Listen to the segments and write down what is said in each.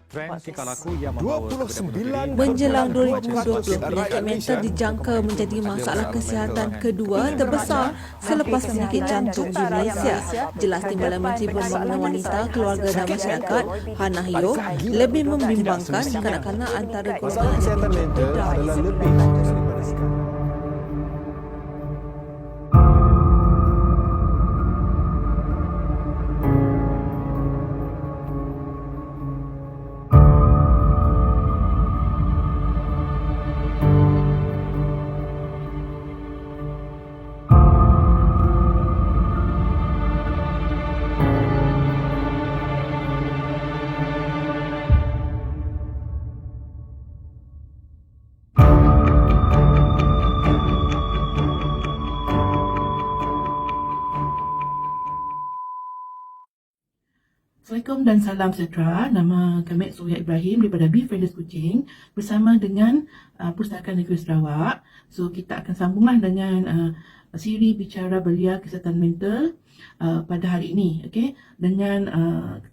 Trend tingkah laku yang membawa 29 Menjelang rakyat 2020, penyakit mental dijangka menjadi masalah kesihatan kedua terbesar selepas penyakit jantung di Malaysia. Jelas Timbalan Menteri Pembangunan Wanita, Keluarga dan Masyarakat, Hannah Yeoh, lebih membimbangkan kanak-kanak antara golongan Masalah kesihatan mental adalah lebih daripada sekarang. Assalamualaikum dan salam sejahtera. Nama kami Surya Ibrahim daripada Befrienders Kuching bersama dengan Pustaka Negeri Sarawak. So kita akan sambunglah dengan siri bicara belia kesihatan mental pada hari ini, okey, dengan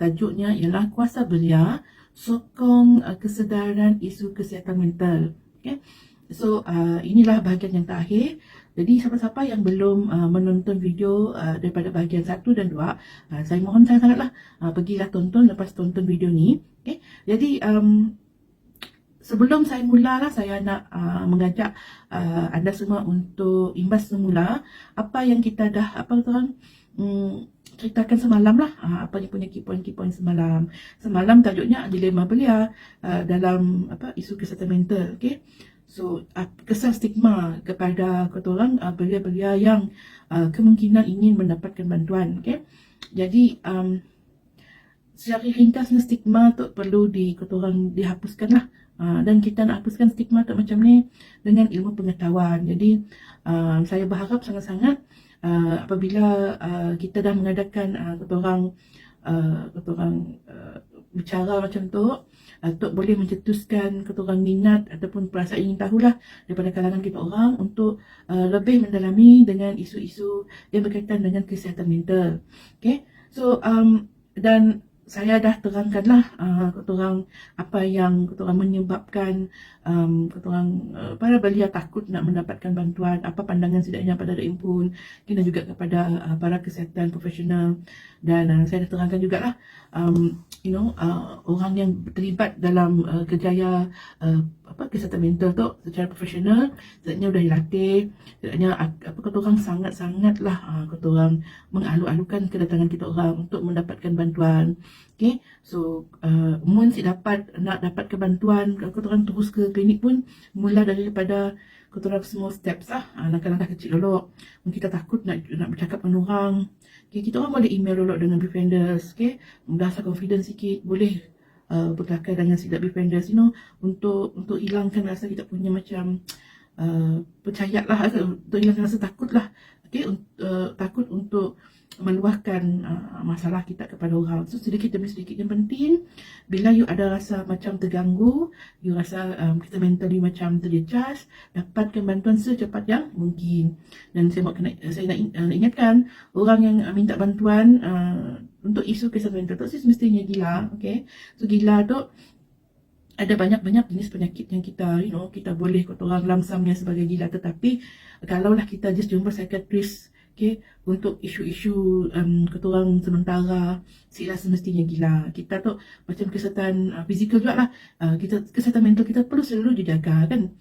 tajuknya ialah Kuasa Belia Sokong Kesedaran Isu Kesihatan Mental. Okey. So inilah bahagian yang terakhir. Jadi siapa-siapa yang belum menonton video daripada bahagian 1 dan 2, saya mohon sangat-sangatlah pergilah tonton lepas tonton video ni. Okay? Jadi sebelum saya mulalah, saya nak mengajak anda semua untuk imbas semula apa yang kita dah ceritakan semalam lah, apa ni punya key point semalam. Semalam tajuknya dilema belia dalam isu kesihatan mental. Okay? So, kesan stigma kepada korang belia-belia yang kemungkinan ingin mendapatkan bantuan. Okay? Jadi, secara ringkasnya stigma tu perlu korang dihapuskan lah. Dan kita nak hapuskan stigma tu macam ni dengan ilmu pengetahuan. Jadi, saya berharap sangat-sangat apabila kita dah mengadakan korang bicara macam tu, Tok boleh mencetuskan korang minat ataupun perasaan ingin tahulah daripada kalangan kita orang untuk lebih mendalami dengan isu-isu yang berkaitan dengan kesihatan mental. Okay? So, dan saya dah terangkanlah korang apa yang korang menyebabkan korang para belia takut nak mendapatkan bantuan, apa pandangan setidaknya pada Daim Pun dan juga kepada para kesihatan profesional. Dan saya dah terangkan jugalah orang yang terlibat dalam kerjaya kesihatan mental tu secara profesional, setidaknya dah dilatih, setidaknya korang sangat-sangatlah korang mengalu-alukan kedatangan kita orang untuk mendapatkan bantuan. Okay, so mun si nak dapatkan bantuan, korang terus ke klinik pun mula daripada korang small steps lah, langkah-langkah kecil dulu. Kita takut nak bercakap dengan orang, okay, kita orang boleh email dulu dengan Befrienders. Okay, rasa confidence sikit, boleh berkelakar dengan Sidap Befrienders, untuk hilangkan rasa kita punya macam percaya lah, untuk hilangkan rasa takut lah. Okay, takut untuk meluahkan masalah kita kepada orang. So sedikit demi sedikit, yang penting bila you ada rasa macam terganggu, you rasa kita mental you macam terjejas, dapatkan bantuan secepat yang mungkin. Dan saya nak ingatkan orang yang minta bantuan untuk isu kesihatan mental tu semestinya gila. Okay, so gila tu ada banyak-banyak jenis penyakit yang kita boleh korang lamsamnya sebagai gila. Tetapi kalaulah kita just jumpa psikiatris, okay, untuk isu-isu korang sementara, sila semestinya gila. Kita tu macam kesihatan fizikal juga lah, kesihatan mental kita perlu selalu dijaga kan.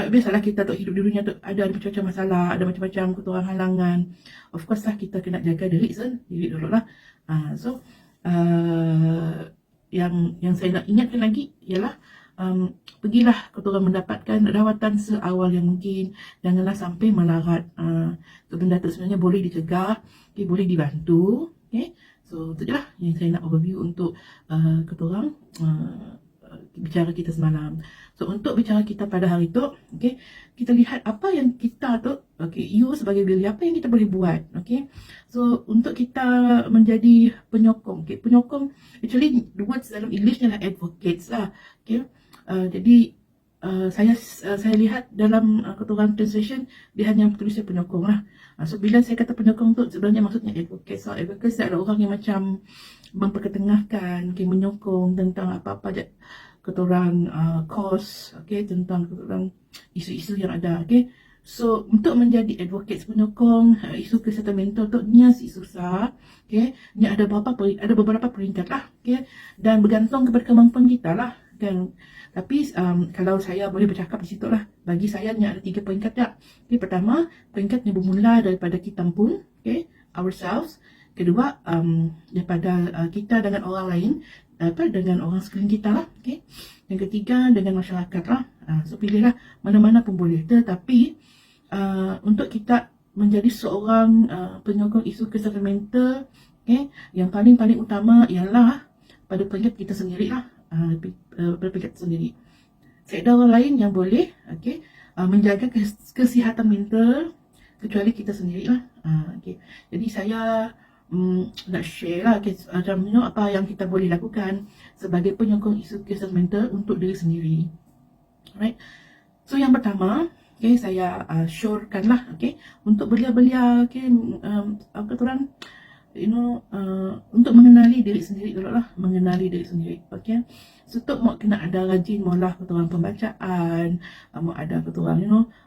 Biasalah kita tu hidup di dunia tu ada macam-macam masalah, ada macam-macam korang halangan. Of course lah kita kena jaga diri dulu lah. So yang saya nak ingatkan lagi ialah pergilah korang mendapatkan rawatan seawal yang mungkin. Janganlah sampai melarat. Benda tu sebenarnya boleh dicegah, okay, boleh dibantu. Okay? So itu je lah yang saya nak overview untuk korang bicara kita semalam. So untuk bicara kita pada hari tu, okay, kita lihat apa yang kita tu, okay, you sebagai belia, apa yang kita boleh buat. Okay, so untuk kita menjadi penyokong, okay, penyokong actually the words dalam English adalah advocates lah. Okay, jadi saya lihat dalam keturunan translation dia hanya tulisnya penyokong lah. So bila saya kata penyokong tu sebenarnya maksudnya advocates lah. Advocates adalah orang yang macam memperketengahkan, okay, menyokong tentang apa-apa ketorang cause, okay, tentang ketorang isu-isu yang ada, okay. So, untuk menjadi advocate penyokong isu kesihatan mental tu nya susah, okay. Ni ada beberapa peringkat lah, okay. Dan bergantung kepada kemampuan kita lah, kan. Tapi kalau saya boleh bercakap di situ lah, bagi saya ni ada 3 peringkat tak. Okay, pertama, peringkat ni bermula daripada kita pun, okay, ourselves. Kedua, daripada kita dengan orang lain, dengan orang sekeliling kita lah, okay. Yang ketiga, dengan masyarakat lah. So, pilihlah mana-mana pun boleh. Tetapi, untuk kita menjadi seorang penyokong isu kesihatan mental, okay, yang paling utama ialah pada peringkat kita sendiri lah. Pada peringkat sendiri. Sekadar orang lain yang boleh, okay, menjaga kesihatan mental kecuali kita sendiri lah. Okay. Jadi saya nak share lah, okay, apa yang kita boleh lakukan sebagai penyokong isu kesihatan mental untuk diri sendiri. Alright. So yang pertama, okay, saya syorkan lah, okay, untuk belia-belia, okay, orang untuk mengenali diri sendiri dulu lah, mengenali diri sendiri, okay. So tu mau kena ada rajin maulah keturang pembacaan, mau ada keturang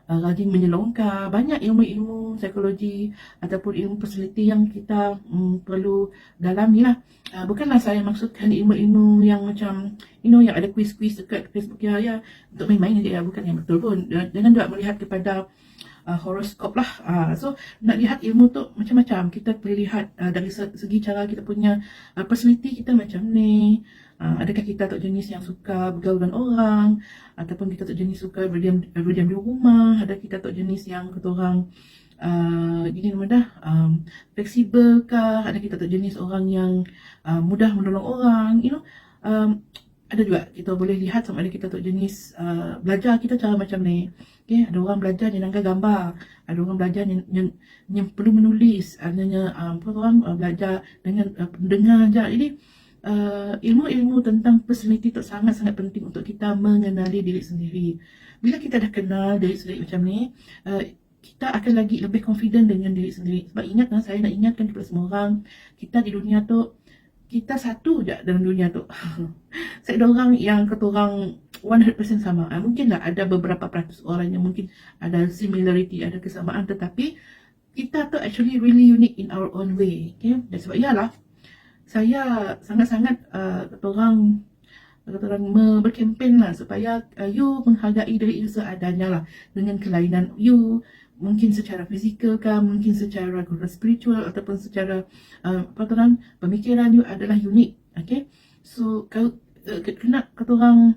rajin menyelongkar banyak ilmu-ilmu psikologi ataupun ilmu personality yang kita perlu dalami lah. Bukanlah saya maksudkan ilmu-ilmu yang macam yang ada quiz-quiz dekat Facebook ya untuk main-main je ya, bukan yang betul pun. Jangan juga melihat kepada horoskop lah. So nak lihat ilmu tu macam-macam. Kita boleh lihat dari segi cara kita punya personality kita macam ni. Adakah kita tu jenis yang suka bergaul dengan orang, ataupun kita tu jenis suka berdiam di rumah. Ada kita tu jenis yang ketorang gini nama dah fleksibel kah? Ada kita tu jenis orang yang mudah menolong orang, ada juga kita boleh lihat sama ada kita tu jenis belajar kita cara macam ni. Okay, ada orang belajar nyenangkan gambar, ada orang belajar yang perlu menulis, adanya orang belajar dengan mendengar je. Jadi ilmu-ilmu tentang personality tu sangat-sangat penting untuk kita mengenali diri sendiri. Bila kita dah kenal diri sendiri macam ni, kita akan lagi lebih confident dengan diri sendiri. Sebab ingat lah, saya nak ingatkan kepada semua orang, kita di dunia tu, kita satu je dalam dunia tu. Saya ada orang yang kata orang 100% sama. Mungkinlah ada beberapa peratus orang yang mungkin ada similarity, ada kesamaan, tetapi kita tu actually really unique in our own way. Okay? Dan sebab ialah saya sangat-sangat kata orang berkempen lah supaya you menghargai diri you seadanya lah, dengan kelainan you, mungkin secara fizikal kah, mungkin secara spiritual ataupun secara pemikiran you adalah unik. Okay, so kalau kena kata orang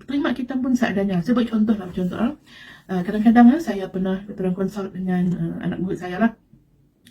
terima kita pun seadanya. Saya buat contoh lah, kadang-kadang saya pernah kata orang consult dengan anak murid saya lah.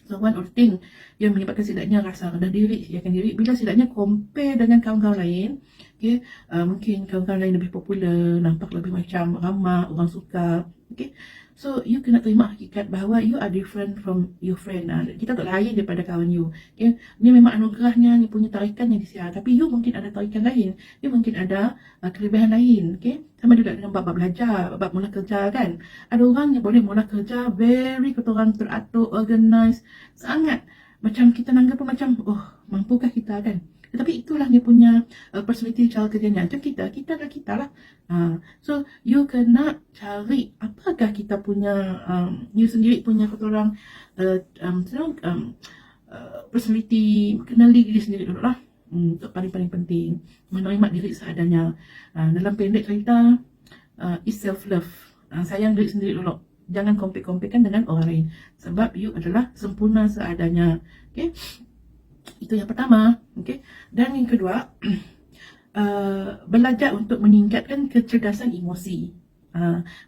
So one of the thing yang menyebabkan silapnya rasa rendah diri, yakin diri, bila silapnya compare dengan kawan-kawan lain, okay, mungkin kawan-kawan lain lebih popular, nampak lebih macam ramah, orang suka, okay. So you kena terima hakikat bahawa you are different from your friend. Kita tak lain daripada kawan you, okay. Ni memang anugerahnya, ni punya tarikan yang disiar, tapi you mungkin ada tarikan lain, you mungkin ada kelebihan lain, okay. Sama juga dengan bab belajar, bab mula kerja kan. Ada orang yang boleh mula kerja very ketorang teratur, organize, sangat macam kita nanggap pun macam mampukah kita kan. Tetapi itulah dia punya personality cara kerjanya. Macam kita adalah kita lah. So you kena cari apakah kita punya you sendiri punya ketorang personality, kenali diri sendiri dulu lah. Itu paling penting, menerima diri seadanya. Dalam pendek cerita, is self-love. Sayang diri sendiri dulu. Jangan compare-comparekan dengan orang lain. Sebab you adalah sempurna seadanya. Okay? Itu yang pertama. Okay? Dan yang kedua, belajar untuk meningkatkan kecerdasan emosi.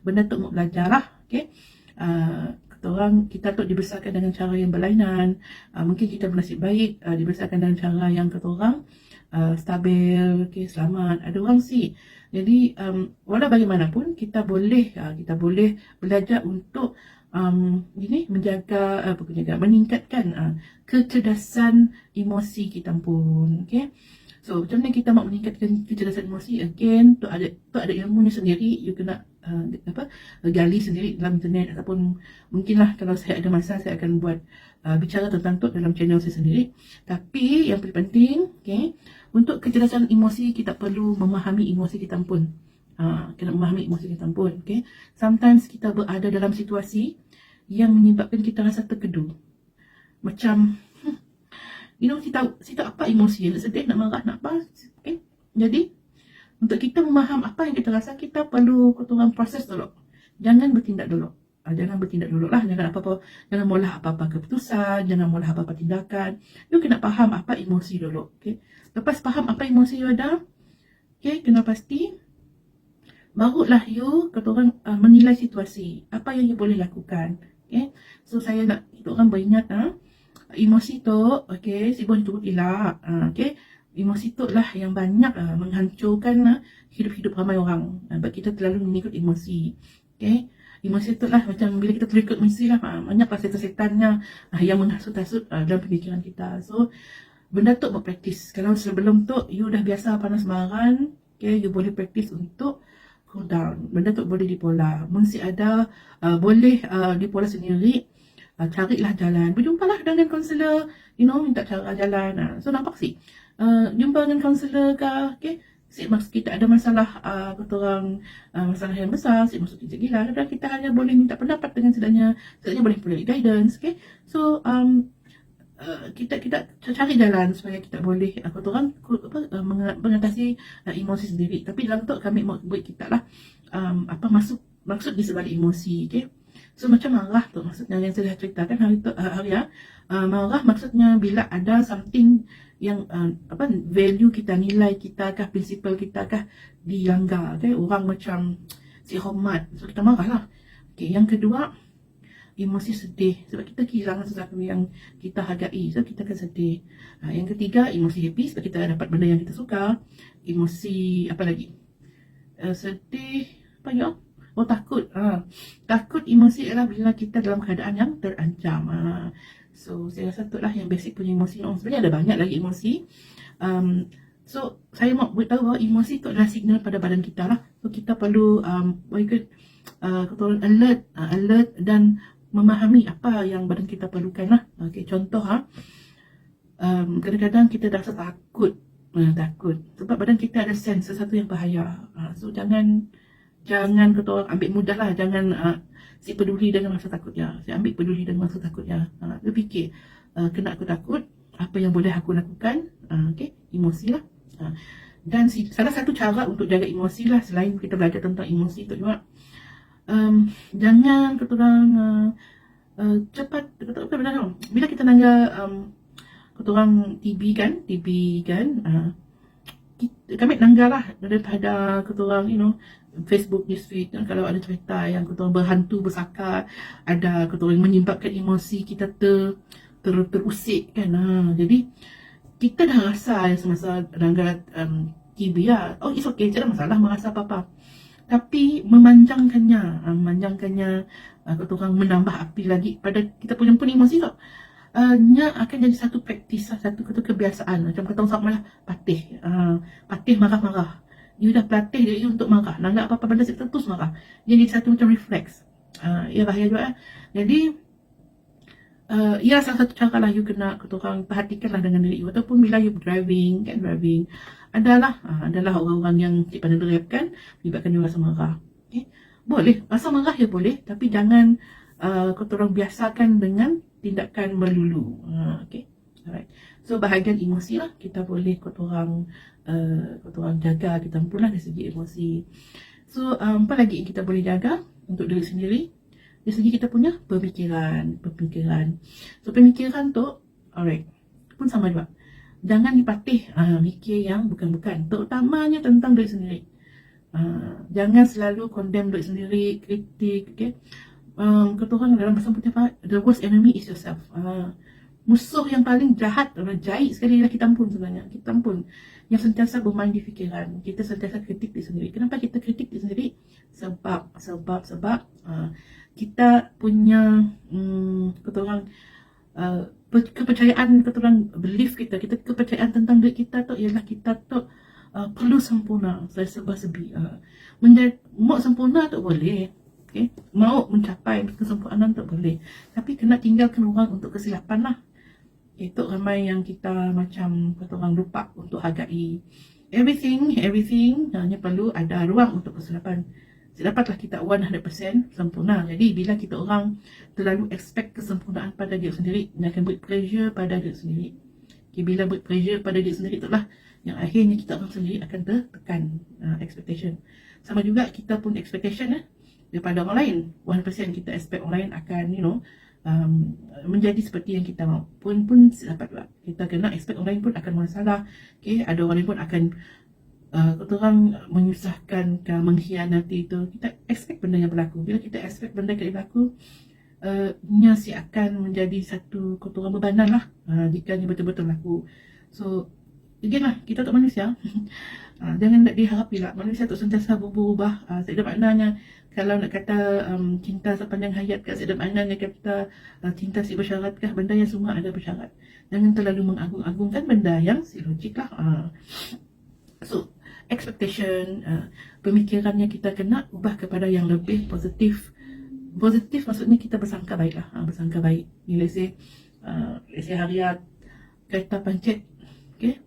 Benda tu mau belajar lah. Okay? Kita tu dibesarkan dengan cara yang berlainan. Mungkin kita bernasib baik dibesarkan dengan cara yang kata orang stabil, okay, selamat. Ada orang sih. Jadi walau bagaimanapun kita boleh belajar untuk meningkatkan kecerdasan emosi kita pun. Okay. So macam mana kita mau meningkatkan kecerdasan emosi? Again, tu ada ilmunya sendiri. You kena gali sendiri dalam internet, ataupun mungkinlah kalau saya ada masa saya akan buat bicara tentang tu dalam channel saya sendiri. Tapi yang paling penting, okay, untuk kecerdasan emosi kita perlu memahami emosi kita pun. Kena memahami emosi kita pun, okay. Sometimes kita berada dalam situasi yang menyebabkan kita rasa terkedu. Macam kita apa emosi, nak sedih, nak marah, nak apa, okay. Jadi untuk kita memaham apa yang kita rasa, kita perlu orang proses dulu. Jangan bertindak dulu. Jangan bertindak dulu lah. Jangan mula apa-apa keputusan, jangan mula apa-apa tindakan. You kena faham apa emosi dulu. Okay. Lepas faham apa emosi you ada, okay, kena pasti, barulah you orang menilai situasi. Apa yang you boleh lakukan. Okay. So saya nak kita orang beringat, emosi tu, okay, si boleh turut elak. Okay. Emosi tu lah yang banyak menghancurkan hidup-hidup ramai orang. Sebab kita terlalu mengikut emosi. Okay? Emosi tu lah macam bila kita terikut emosi lah, banyaklah setan-setannya yang menghasut-hasut dalam pemikiran kita. So, benda tu buat praktis. Kalau sebelum tu, you dah biasa panas marahan, okay, you boleh praktis untuk cool down. Benda tu boleh dipola. Mesti ada, boleh dipola sendiri. Carilah jalan. Berjumpalah dengan kaunselor, minta cara jalan. So, nampak sih. Jumpa dengan kaunselor ke, okay? Kita ada masalah, masalah yang besar, masuk kerja gila, dan kita hanya boleh minta pendapat dengan sedangnya boleh perlu guidance, okay? So, kita cari jalan supaya kita boleh mengatasi emosi sendiri. Tapi dalam tu kami buat kita lah, maksud di sebalik emosi, okay? So macam marah tu maksudnya yang saya ceritakan hari marah maksudnya bila ada something yang value kita, nilai kita kah, prinsipal kita kah dilanggar, okay? Orang macam si hormat, so kita marah lah. Okay, yang kedua, emosi sedih sebab kita kehilangan sesuatu yang kita hargai, so kita akan sedih. Yang ketiga, emosi happy sebab kita dapat benda yang kita suka. Emosi apa lagi? Sedih apa ya? Takut. Takut emosi adalah bila kita dalam keadaan yang terancam. So saya rasa itulah yang basic punya emosi. Sebenarnya ada banyak lagi emosi. So saya mau beritahu bahawa emosi itu adalah signal pada badan kita lah. So kita perlu alert dan memahami apa yang badan kita perlukan lah. Okay, contoh kadang-kadang kita rasa takut. Takut sebab badan kita ada sense sesuatu yang bahaya. So jangan kita orang ambil mudah lah. Jangan si peduli dengan rasa takutnya. Saya ambil peduli dengan rasa takutnya. Dia fikir, kena aku takut, apa yang boleh aku lakukan. Okay, emosi lah. Dan salah satu cara untuk jaga emosi lah, selain kita belajar tentang emosi tu juga, jangan kita orang cepat, bila kita nangga kita orang TB kan, kami nangga lah daripada kita orang Facebook newsfeed, kalau ada cerita yang kita orang berhantu bersakar, ada kita orang menyebabkan emosi kita terusik kan. Jadi kita dah rasa semasa nangga TB lah, oh it's okay, tak ada masalah merasa apa-apa. Tapi memanjangkannya kita orang menambah api lagi pada kita punya emosi tu. Nya akan jadi satu praktis, satu kebiasaan. Macam kata orang sama lah, patih marah-marah. You dah pelatih diri untuk marah. Nak apa-apa benda kita terus marah. Jadi satu macam reflex. Ia bahaya juga. Jadi ia salah satu cara lah you kena kita orang perhatikanlah dengan diri you. Ataupun bila you driving, adalah orang-orang yang cik pandai drive kan, menyebabkan you rasa marah. Okay? Boleh, rasa marah ya boleh, tapi jangan kita orang biasakan dengan tindakan melulu. Okay? Alright. So bahagian emosi lah, kita boleh kita orang jaga kita pun lah dari segi emosi. So apa lagi yang kita boleh jaga untuk diri sendiri? Dari segi kita punya pemikiran. So pemikiran tu, alright, pun sama juga. Jangan dipatih mikir yang bukan-bukan, terutamanya tentang diri sendiri. Jangan selalu condemn diri sendiri, kritik, okay? Kata orang dalam bahasa putih apa? The worst enemy is yourself. Musuh yang paling jahat, jahit sekali adalah kita pun sebenarnya. Kita pun yang sentiasa bermain di fikiran. Kita sentiasa kritik diri sendiri. Kenapa kita kritik diri sendiri? Sebab kita punya kata orang kepercayaan, kata orang belief kita kepercayaan tentang diri kita tu ialah kita tu perlu sempurna, saya serba-serbi. Mau sempurna tak boleh. Okay? Mau mencapai kesempurnaan tak boleh. Tapi kena tinggalkan ruang untuk kesilapan lah. Itu ramai yang kita macam kata orang lupa untuk hargai everything hanya perlu ada ruang untuk kesilapan. Dapatlah kita 100% sempurna. Jadi bila kita orang terlalu expect kesempurnaan pada diri sendiri, dia akan beri pressure pada diri sendiri. Okay, bila beri pressure pada diri sendiri, itulah yang akhirnya kita orang sendiri akan tertekan expectation. Sama juga kita pun expectation daripada orang lain. 100% kita expect orang lain akan menjadi seperti yang kita mahu. Pun dapat juga. Kita kena expect orang lain pun akan masalah. Okay, ada orang lain pun akan kata orang menyusahkan ke, mengkhianati itu. Kita expect benda yang berlaku. Bila kita expect benda yang berlaku, si akan menjadi satu kata orang bebanan lah jika dia betul-betul berlaku. So again lah, kita tak manusia. Jangan nak diharapi lah manusia tu sentiasa berubah. Ada maknanya kalau nak kata cinta sepanjang hayat kat, ada maknanya kata cinta si bersyarat kah, benda yang semua ada bersyarat. Jangan terlalu mengagung-agungkan benda yang si logik lah. So expectation, pemikirannya kita kena ubah kepada yang lebih positif. Positif maksudnya kita bersangka baik lah. Bersangka baik. Ni let's say harian kereta pancit. Okay,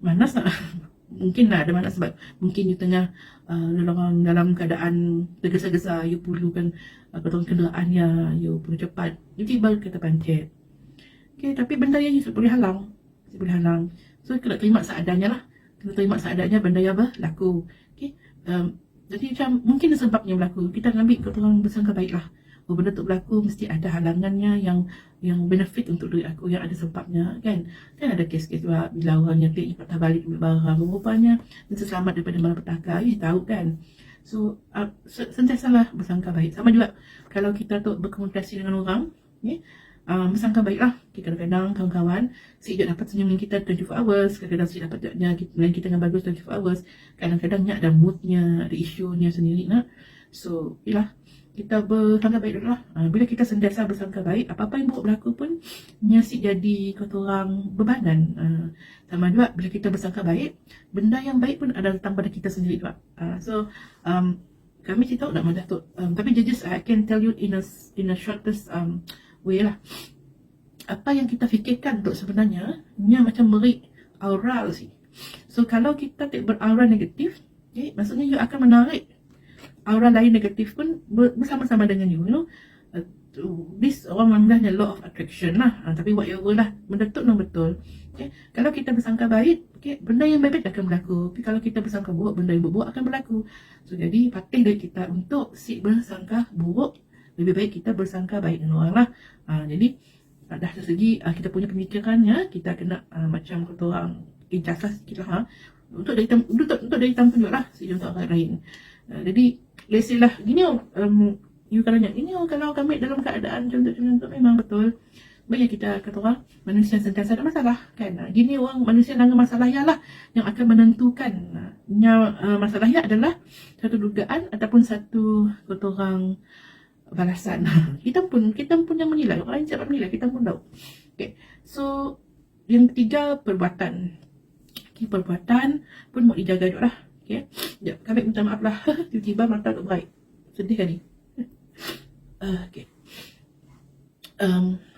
manas tak? Mungkin lah ada manas sebab mungkin you tengah dalam keadaan tergesa-gesa, you perlukan kenderaan yang you perlu cepat, you tiba kereta pancit. Okay, tapi benda yang you boleh halang. So kena terima seadanya lah. Kena terima seadanya benda yang berlaku. Okay, jadi macam mungkin sebabnya berlaku, kita ambil kata orang bersangka baik lah. Benda tu berlaku mesti ada halangannya yang benefit untuk diri aku, yang ada sebabnya kan ada kes-kes juga bila orang nyetik patah balik barang rupanya dan selamat daripada malapetaka, tahu kan. So sentiasalah bersangka baik. Sama juga kalau kita tu berkomunikasi dengan orang, bersangka baik lah. Kadang-kadang kawan-kawan si Ijat dapat senyum dengan kita 24 hours, kadang-kadang si dapat dengan kita dengan bagus 24 hours, kadang-kadangnya ada moodnya, ada isunya sendiri nak. So ialah kita bersangka baik dulu lah. Bila kita sentiasa bersangka baik, apa-apa yang buruk berlaku pun nyasi jadi kata orang bebanan. Sama juga bila kita bersangka baik, benda yang baik pun ada datang pada kita sendiri juga. So kami cerita nak madah tu, tapi just I can tell you in a shortest way lah. Apa yang kita fikirkan tu sebenarnya nya macam merik aura sih. So kalau kita tak beraura negatif, maksudnya you akan menarik aura lain negatif pun bersama-sama dengan you know. This orang mengambilnya law of attraction lah. Tapi whatever lah, benda tu memang betul. Okay. Kalau kita bersangka baik, benda yang baik akan berlaku. Tapi kalau kita bersangka buruk, benda yang buruk akan berlaku. So jadi patih dari kita untuk si bersangka buruk, lebih baik kita bersangka baik dengan orang lah. Jadi dah dari segi kita punya pemikirannya, kita kena macam kata orang ijazah sikit lah. Untuk dari tampun juga lah si untuk orang lain. Jadi let's say lah gini, you kalau nak gini, kalau kami dalam keadaan contoh memang betul. Banyak kita kata orang manusia sentiasa ada masalah kan. Gini orang manusia dengan masalah lah yang akan menentukan masalahnya adalah satu dugaan ataupun satu kata orang balasan. Kita pun yang menilai, orang lain siapa menilai, kita pun tahu. Okay. So yang ketiga, perbuatan. Okay, perbuatan pun mau dijaga juga lah. Okay. Sekejap, kami minta maaf lah. Tiba-tiba mata tak baik. Sedih kan ni? Okay.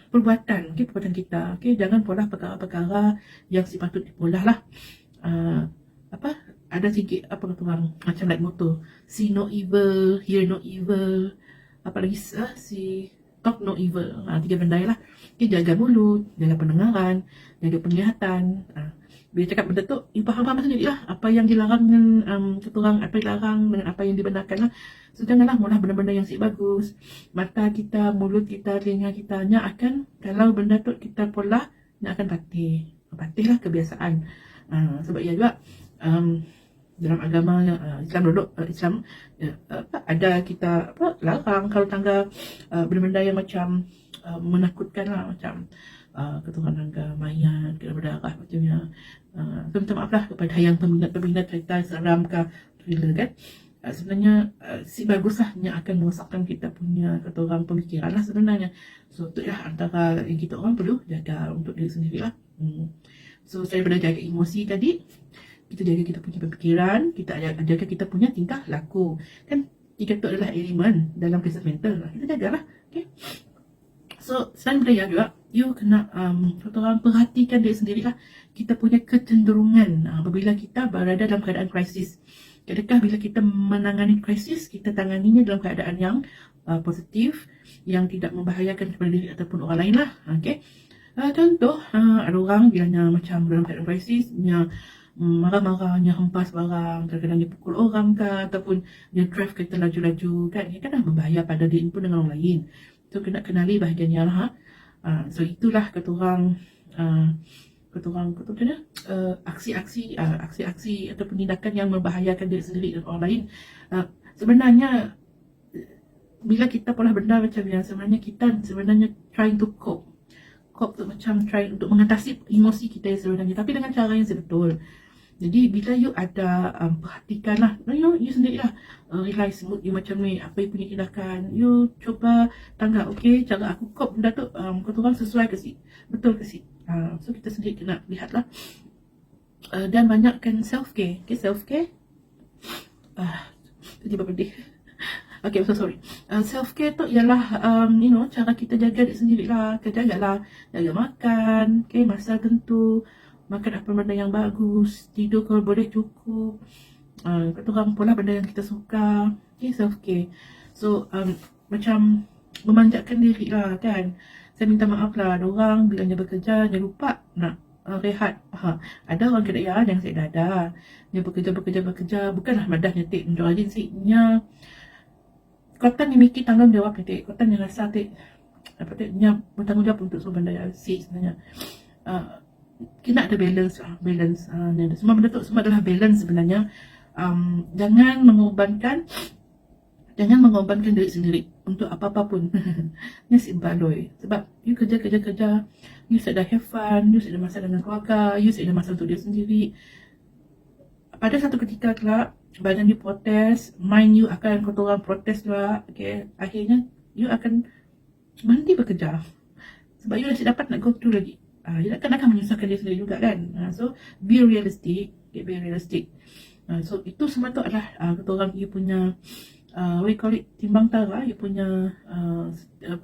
Perbuatan, okay, perbuatan kita. Okay, jangan pola perkara-perkara yang sepatut dipolah lah. Ada sikit apa kata orang macam like motor. See no evil, hear no evil. Apalagi si talk no evil. 3 benda lah. Okay, jaga mulut, jaga pendengaran, jaga penglihatan. Bila cakap benda tu, faham sendiri lah apa yang dilarang dengan kata orang, apa yang dilarang dengan apa yang dibenarkan lah. So janganlah mudah benda-benda yang si bagus. Mata kita, mulut kita, telinga kita akan, kalau benda tu kita pola, akan patih lah kebiasaan. Sebab ia juga dalam agama Islam dulu, ada kita larang kalau tangga benda-benda yang macam menakutkan lah, macam keturunan ke mayat, kena berdarah macamnya. So minta maaf lah kepada yang peminat cerita seram ke thriller kan. Sebenarnya si bagus lah yang akan merosakkan kita punya kata orang pemikiran lah sebenarnya. So tu lah antara yang kita orang perlu jaga untuk diri sendiri lah. So saya pada jaga emosi tadi, kita jaga kita punya pemikiran, kita jaga kita punya tingkah laku. Kan 3 tu adalah elemen dalam kesihatan mental. Kita jagalah. Okay. So, selain berdaya juga, you kena kata orang perhatikan diri sendiri lah. Kita punya kecenderungan apabila kita berada dalam keadaan krisis. Adakah bila kita menangani krisis, kita tanganinya dalam keadaan yang positif, yang tidak membahayakan kepada diri ataupun orang lain lah. Okay. Contoh, ada orang bilanya macam dalam keadaan krisis, marah-marah, dia hempas barang, kadang-kadang dia pukul orang ke, ataupun dia drive kereta laju-laju kan, dia kan dah membahaya pada diri pun dengan orang lain. So kena kenali bahagiannya lah. So itulah kata orang aksi-aksi ataupun tindakan yang membahayakan diri sendiri dan orang lain. Sebenarnya bila kita pola benda macam yang sebenarnya kita trying to cope tu macam try untuk mengatasi emosi kita yang sebenarnya, tapi dengan cara yang betul. Jadi bila you ada perhatikanlah, you sendirilah realize mood you macam ni, apa you punya tindakan, you cuba tanggap, okay, cara aku cope benda tu kata orang sesuai ke si, betul ke si. So kita sendiri kena lihatlah. Dan banyakkan self care. Okay, self care tiba pedih. Okay, so sorry. Self care tu ialah cara kita jaga diri sendirilah. Kita jagalah, jaga makan, okay, masa tentu, makan apa benda yang bagus, tidur kalau boleh cukup, kata orang pula benda yang kita suka. Okay, self care. So macam memanjakan diri lah kan. Saya minta maaf lah, ada orang bila dia bekerja dia lupa nak rehat. Ada orang kerjaan yang saya dah dia bekerja, bukanlah madah nyetik menjual rajin sih, nya Kotan ni mikir tanggungjawab ni, Kotan yang rasa dia bertanggungjawab untuk semua benda yang si sebenarnya. Kena ada balance. Semua benda tu semua adalah balance sebenarnya. Jangan mengorbankan diri sendiri untuk apa-apa pun. Ni simbaloi. Sebab you kerja, you sedang have fun, you sedang masa dengan keluarga, you sedang masa untuk diri sendiri. Pada satu ketika kelak badan you protes, mind you akan kata orang protes juga. Okay, akhirnya you akan berhenti bekerja. Sebab you dah dapat nak go through lagi. You akan menyusahkan diri sendiri juga kan. So be realistic. Okay, be realistic. So itu semua tu adalah kata orang you punya we call it timbang tara, you punya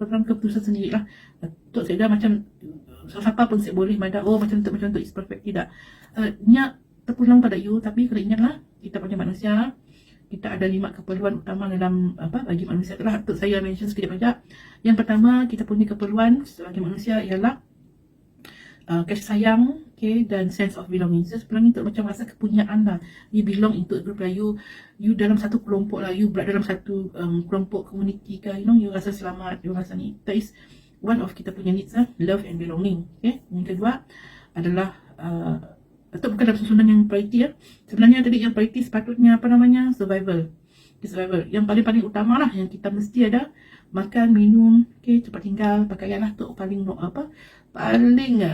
keputusan sendiri lah. Untuk saya dah macam siapa pun saya boleh madah, macam tu is perfect. Tidak. Nya terpulang pada you, tapi kena ingatlah kita punya manusia, kita ada 5 keperluan utama dalam bagi manusia itulah. Untuk saya mention sedikit banyak. Yang pertama, kita punya keperluan sebagai manusia ialah kasih sayang, okay, dan sense of belonging. So belonging itu macam rasa kepunyaan lah. You belong into a group lah, you dalam satu kelompok lah, you berada dalam satu kelompok community kan, you rasa selamat, you rasa ni. That is one of kita punya needs lah, love and belonging. Okay. Yang kedua adalah atau bukan dalam susunan yang priority ya. Sebenarnya tadi yang priority sepatutnya survival. Yang paling utama lah yang kita mesti ada, makan, minum, okay, cepat tinggal, pakaian lah tu paling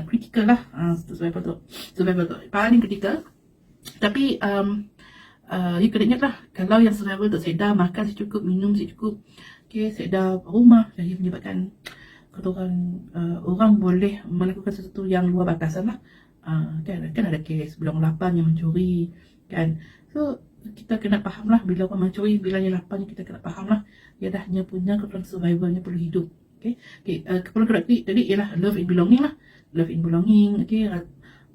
critical lah. Survival tu paling critical. Tapi you kena ingat lah, kalau yang survival tu saya dah makan secukup, minum secukup, okay, saya dah rumah, jadi menyebabkan kata orang boleh melakukan sesuatu yang luar batasan lah. Kan ada kes bilang lapar yang mencuri kan. So kita kena faham lah, bila orang mencuri, bila yang lapar, kita kena faham lah dia dah punya keperluan survivalnya perlu hidup. Okay. Keperluan tadi ialah love and belonging lah. Love and belonging. Okay.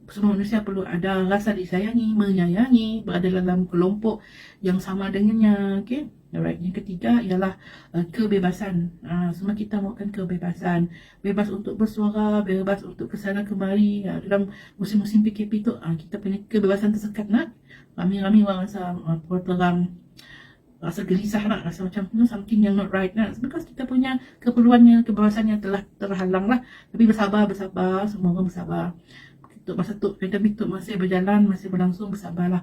Semua manusia perlu ada rasa disayangi, menyayangi, berada dalam kelompok yang sama dengannya. Okay. Alright. Yang ketiga ialah kebebasan. Semua kita mahukan kebebasan. Bebas untuk bersuara, bebas untuk kesana kemari. Dalam musim-musim PKP tu, kita punya kebebasan tersekat nak. Ramai-ramai orang rasa terang, rasa gelisah nak, rasa macam something yang not right nak. Because kita punya keperluannya, kebebasannya telah terhalang lah. Tapi bersabar, semua orang bersabar. Untuk masa tu, pandemik tu masih berjalan, masih berlangsung, bersabarlah.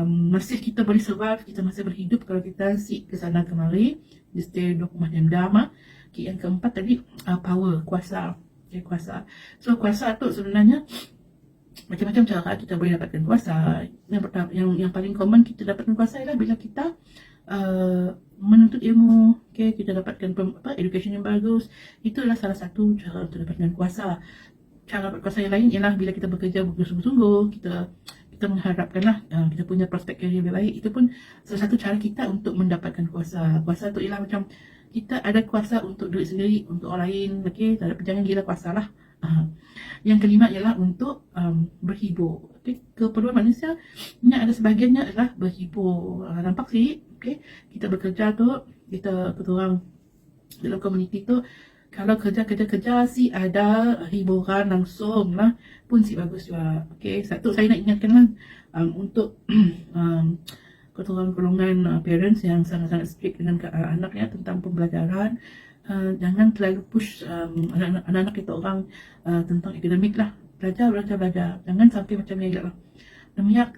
Masih kita boleh survive, kita masih berhidup kalau kita seek ke sana kemari, di stay dokumen yang dama. Okay, yang keempat tadi power, kuasa. Okay, kuasa. So kuasa tu sebenarnya macam-macam cara kita boleh dapatkan kuasa. Yang paling common kita dapatkan kuasa ialah bila kita menuntut ilmu. Okay, kita dapatkan education yang bagus. Itulah salah satu cara untuk dapatkan kuasa. Cara dapat kuasa yang lain ialah bila kita bekerja bersungguh-sungguh, kita kita mengharapkanlah kita punya prospek kerjaya lebih baik. Itu pun salah satu cara kita untuk mendapatkan kuasa. Kuasa tu ialah macam kita ada kuasa untuk duit sendiri, untuk orang lain, okey, tak ada jangan gila kuasa lah. Yang kelima ialah untuk berhibur. Okay? Keperluan manusia ni ada sebahagiannya adalah berhibur. Nampak sih, okay? Kita bekerja tu, kita orang dalam komuniti tu, kalau kerja si ada hiburan langsung lah pun si bagus juga. Okay? Satu saya nak ingatkan lah untuk golongan parents yang sangat-sangat strict dengan anaknya tentang pembelajaran. Jangan terlalu push anak-anak kita orang tentang akademik lah. Belajar. Jangan sampai macam ni lah. Namanya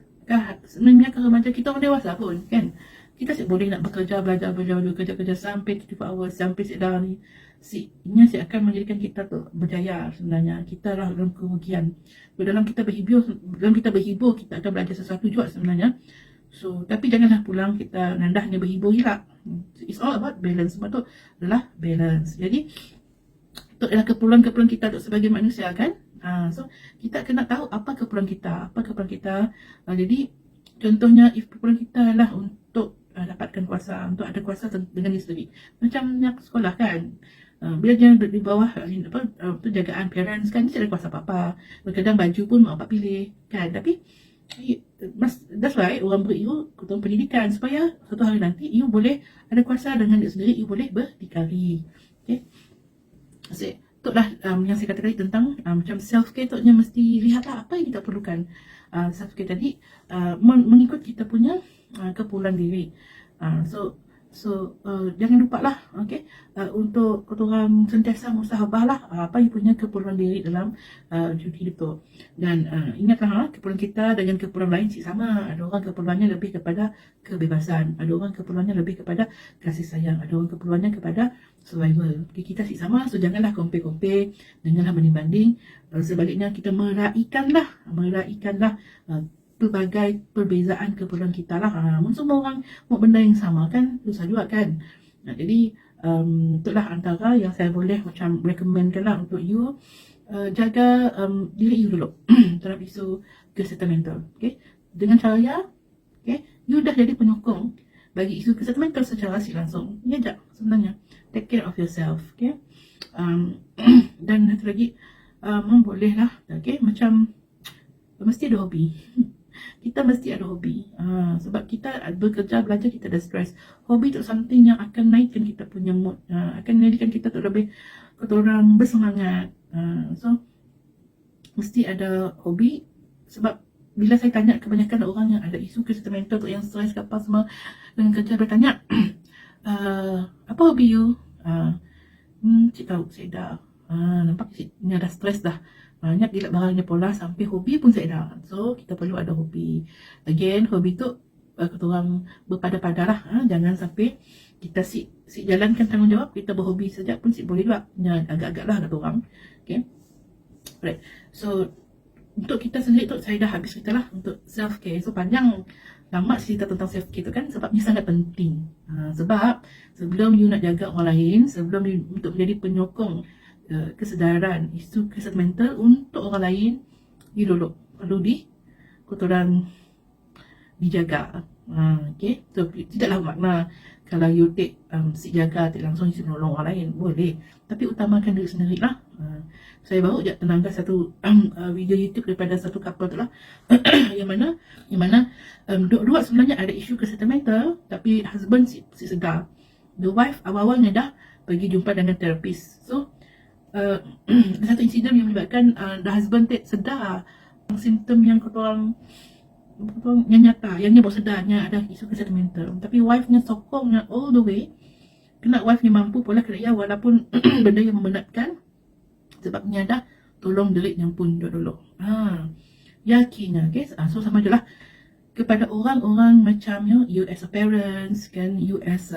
remaja kita orang dewasa pun kan. Kita boleh nak bekerja, belajar, kerja sampai 24 hours, sampai sedar ni. Ini akan menjadikan kita tu berjaya sebenarnya. Kita lah dalam kerugian. Dalam kita berhibur, kita akan belajar sesuatu juga sebenarnya. So, tapi janganlah pulang kita nandahnya berhibur gila. It's all about balance. Semua tu adalah balance. Jadi, itu adalah keperluan-keperluan kita sebagai manusia kan. So, kita kena tahu apa keperluan kita. Jadi, contohnya, if keperluan kita adalah untuk dapatkan kuasa, untuk ada kuasa dengan diri sendiri. Macam yang sekolah kan. Bila jangan di bawah jagaan parents kan, mesti ada kuasa apa-apa. Kadang baju pun mak bapak pilih kan. Tapi, that's why orang beri you ketua pendidikan supaya suatu hari nanti you boleh ada kuasa dengan diri sendiri, you boleh berdikari. Okay, so, itulah yang saya kata tadi tentang macam self care tu mesti lihatlah apa yang kita perlukan. Self care tadi mengikut kita punya keperluan diri. So jangan lupa lah, okay, untuk korang sentiasa musahabah lah apa yang punya keperluan diri dalam hidup tu. Dan ingatlah keperluan kita dengan keperluan lain sama. Ada orang keperluannya lebih kepada kebebasan, ada orang keperluannya lebih kepada kasih sayang, ada orang keperluannya kepada survival. Okay, kita sama, so janganlah compare, janganlah menimbanding. Sebaliknya kita meraihkanlah pelbagai perbezaan keperluan kita lah. Semua orang mau benda yang sama kan, susah juga kan. Jadi itulah antara yang saya boleh macam recommendkan lah untuk you jaga diri you dulu dalam isu kesihatan mental. Okay? Dengan cara okay, you dah jadi penyokong bagi isu kesihatan mental secara langsung. Ya je sebenarnya. Take care of yourself. Okay? Dan satu lagi bolehlah, okay, macam mesti ada hobi. Kita mesti ada hobi. Sebab kita bekerja, belajar, kita ada stress. Hobi tu something yang akan naikkan kita punya mood. Akan menjadikan kita tu lebih orang bersemangat. So, mesti ada hobi. Sebab bila saya tanya kebanyakan orang yang ada isu kesihatan mental tu, yang stress ke apa semua dengan kerja, bertanya, apa hobi you? Cik tahu, saya dah nampak ni ada stress dah. Banyak gila barangnya pola sampai hobi pun saya dah. So, kita perlu ada hobi. Again, hobi tu kita orang berpada-pada lah. Jangan sampai kita jalankan tanggungjawab, kita berhobi saja pun boleh juga. Agak-agak lah kata orang. Okay. Alright. So, untuk kita sendiri tu, saya dah habis cerita lah untuk self-care. So, panjang lama cerita tentang self-care tu kan, sebab ni sangat penting. Sebab sebelum you nak jaga orang lain, sebelum you untuk menjadi penyokong kesedaran isu kesihatan mental untuk orang lain, you dulu perlu korang dijaga. Okay, so tidaklah makna kalau you take jaga tak langsung you menolong orang lain, boleh, tapi utamakan diri sendiri lah. Saya baru je tenangkan satu video YouTube daripada satu couple tu lah yang mana dua sebenarnya ada isu kesihatan mental, tapi husband si sedar, the wife awal-awalnya dah pergi jumpa dengan terapis. So satu insiden yang melibatkan the husband sedar simptom yang korang yang nyata, yang baru sedarnya ada isu kesihatan mental, tapi wife-nya sokongnya all the way. Kena wife-nya mampu pula kerja walaupun benda yang membenarkan, sebabnya dah tolong delete yang pun dulu. Yakinnya, okay? So sama je lah kepada orang-orang macam you as a parents kan, you as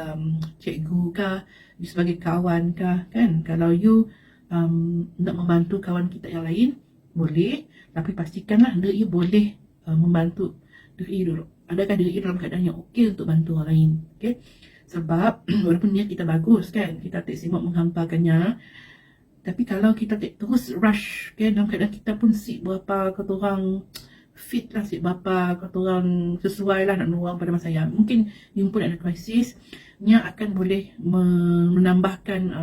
cikgu kah, you sebagai kawan kah kan. Kalau you nak membantu kawan kita yang lain, boleh, tapi pastikanlah diri you boleh membantu diri dulu. Adakah diri you dalam keadaan yang okey untuk bantu orang lain? Okay? Sebab walaupun niat kita bagus kan, kita tak simak menghampakannya, tapi kalau kita terus rush, okay, dalam keadaan kita pun berapa orang fit lah si bapa kata orang sesuai lah nak nuang pada masa yang mungkin you pun ada krisis nya akan boleh menambahkan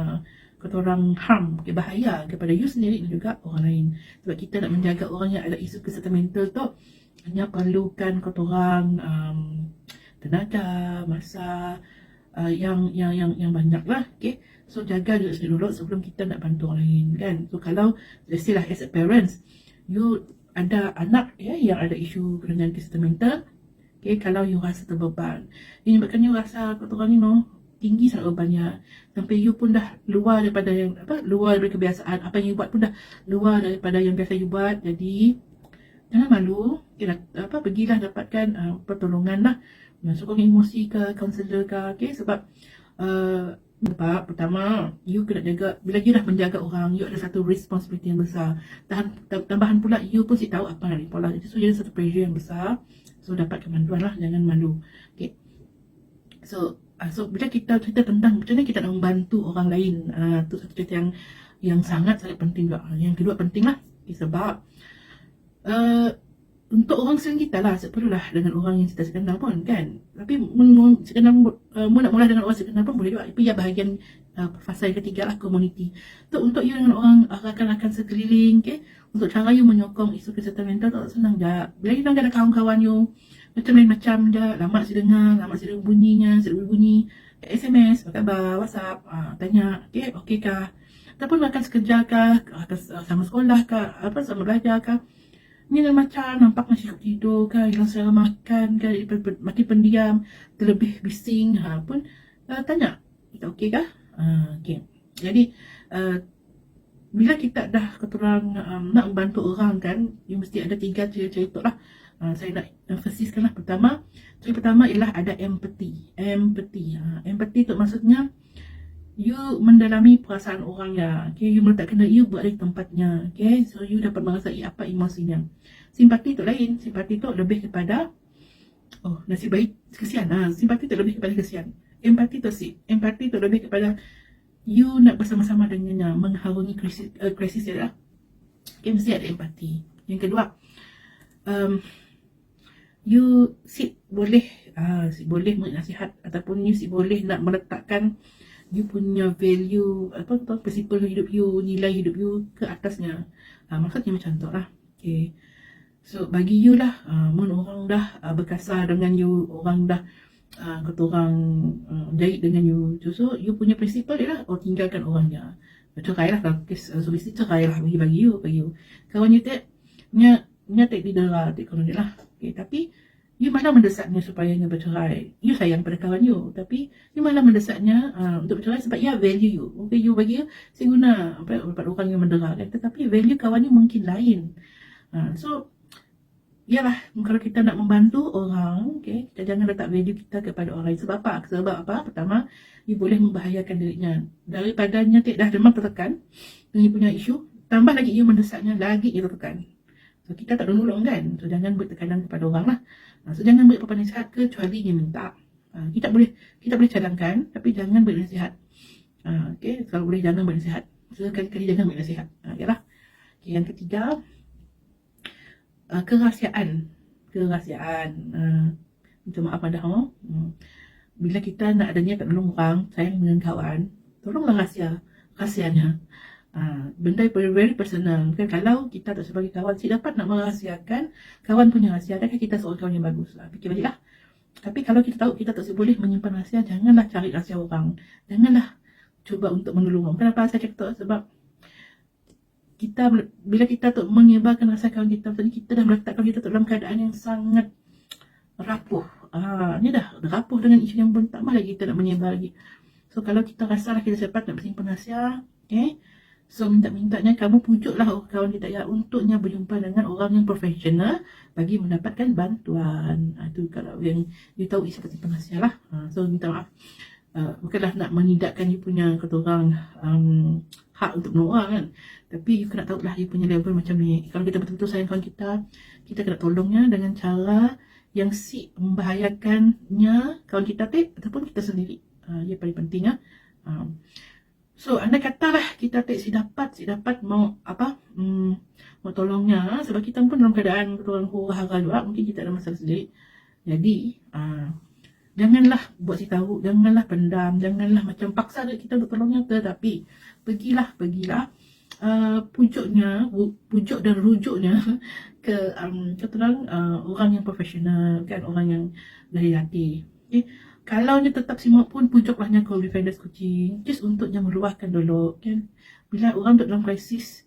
kata orang harm, bahaya kepada you sendiri dan juga orang lain. Sebab kita nak menjaga orang yang ada isu kesihatan mental tu hanya perlukan kata orang tenaga, masa yang banyak lah. Okay, so jaga diri sendiri dulu sebelum kita nak bantu orang lain kan. So kalau let's say lah as a parents you ada anak yang ada isu dengan kesihatan mental, okay, kalau you rasa terbeban, ini menyebabkan you rasa kata orang tinggi sangat bebannya sampai you pun dah luar daripada luar dari kebiasaan, apa yang you buat pun dah luar daripada yang biasa you buat. Jadi jangan malu, pergilah dapatkan pertolongan lah, sokong emosi ke, kaunselor ke, okay? Sebab pertama, you kena jaga, bila you dah menjaga orang, you ada satu responsibility yang besar. Tambahan pula, you pun si tahu apa yang pola. So, jadi satu pressure yang besar. So, dapatkan bantuan lah, jangan malu. Okay. So bila kita cerita tentang macam mana kita nak membantu orang lain, tu satu cerita yang sangat penting juga. Yang kedua penting lah, sebab untuk orang selain kita lah, seperlulah dengan orang yang kita kenal pun kan. Tapi nak mula dengan orang kenal pun boleh juga. Tapi ya bahagian fasa yang ketiga lah, community. So untuk you dengan orang rakan-rakan sekeliling, okay? Untuk cara you menyokong isu kesihatan mental tak senang je. Bila you ada kawan-kawan you macam je, lama si dengar bunyinya, bunyi SMS, apa khabar, WhatsApp, tanya, okey kah? Ataupun makan sekejar kah, sama sekolah kah, sama belajar kah? Ni macam nampak masih tidur kan, hilang selera makan kan, makin pendiam, terlebih bising, pun tanya, kita okey kah? Okay. Jadi bila kita dah keturang nak membantu orang kan, you mesti ada 3 cerita lah. Saya nak emphasiskan lah. Cerita pertama ialah ada empathy. Empathy tu maksudnya you mendalami perasaan orangnya, okay? You meletakkan diri you berada di tempatnya, okay? So you dapat merasai apa emosinya. Simpati tu lain. Simpati tu lebih kepada nasib baik, kesian. Simpati tu lebih kepada kesian. Empati tu lebih kepada you nak bersama-sama dengannya mengharungi krisis dia lah. Okay, mesti ada empati. Yang kedua, you boleh menasihat ataupun you boleh nak meletakkan you punya value, prinsipal hidup you, nilai hidup you ke atasnya. Maksudnya macam tu lah. Okay. So bagi you lah, orang dah berkasar dengan you, orang dah kata orang jahit dengan you, so you punya prinsipal dia lah, tinggalkan orangnya. Cerai lah, kalau kes solusi cerai lah, bagi you. Kawan you tak didera, tak kalau dia lah. Okay, tapi you malah mendesaknya supaya dia bercerai. You sayang pada kawan you, tapi you malah mendesaknya untuk bercerai sebab ia value you. Okay, you bagi you, saya guna dapat orang yang mendera kan, tetapi value kawan you mungkin lain. So yalah, kalau kita nak membantu orang, okay, kita jangan letak value kita kepada orang lain. Sebab apa? Pertama, you boleh membahayakan dirinya. Daripadanya dah demam tertekan dengan punya isu, tambah lagi you mendesaknya, lagi you tertekan. So kita tak menolong kan. So jangan beri tekanan kepada orang lah. So jangan beri apa-apa nasihat kecuali dia minta. Kita boleh cadangkan, tapi jangan beri nasihat. Okay, kalau boleh jangan beri nasihat. Sekali-kali jangan beri nasihat. Yalah. Okay, yang ketiga, kerahsiaan. Minta maaf pada bila kita nak ada niat tak tolong orang, sayang dengan kawan, tolonglah rahsianya. Benda very personal kan. Kalau kita tak sebagai kawan dapat nak merahsiakan kawan punya rahsia, kan kita seorang kawan yang bagus lah. Fikir baliklah. Tapi kalau kita tahu kita tak boleh menyimpan rahsia, janganlah cari rahsia orang, janganlah cuba untuk menolong orang. Kenapa saya cakap? Sebab bila kita tu menyebarkan rasa kawan kita, kita dah meletakkan kita dalam keadaan yang sangat rapuh. Ni dah rapuh dengan isu yang belum, tak malah kita nak menyebar lagi. So kalau kita rasalah kita dapat nak bersimpan rahsia, okay, so minta-mintanya kamu pujuklah kawan kita ya untuknya berjumpa dengan orang yang profesional bagi mendapatkan bantuan. Itu kalau yang you tahu isi bersimpan rahsia lah. So minta maaf, bukanlah nak menidakkan you punya kata orang hak untuk menolong kan, tapi you kena tahu lah you punya level macam ni. Kalau kita betul-betul sayang kawan kita kena tolongnya dengan cara yang membahayakannya kawan kita ataupun kita sendiri. Ia paling penting lah. So andai katalah kita si dapat mau apa mau tolongnya, sebab kita pun dalam keadaan orang huru-hara juga, mungkin kita ada masalah sendiri. Jadi janganlah buat si tahu, janganlah pendam, janganlah macam paksa kita untuk tolongnya, tetapi pergilah pucuk dan rujuknya ke orang yang profesional kan, orang yang dari hati. Okay? Kalau dia tetap simak pun, pujuklahnya ke defenders kucing just untuknya meluahkan dulu kan. Bila orang duduk dalam krisis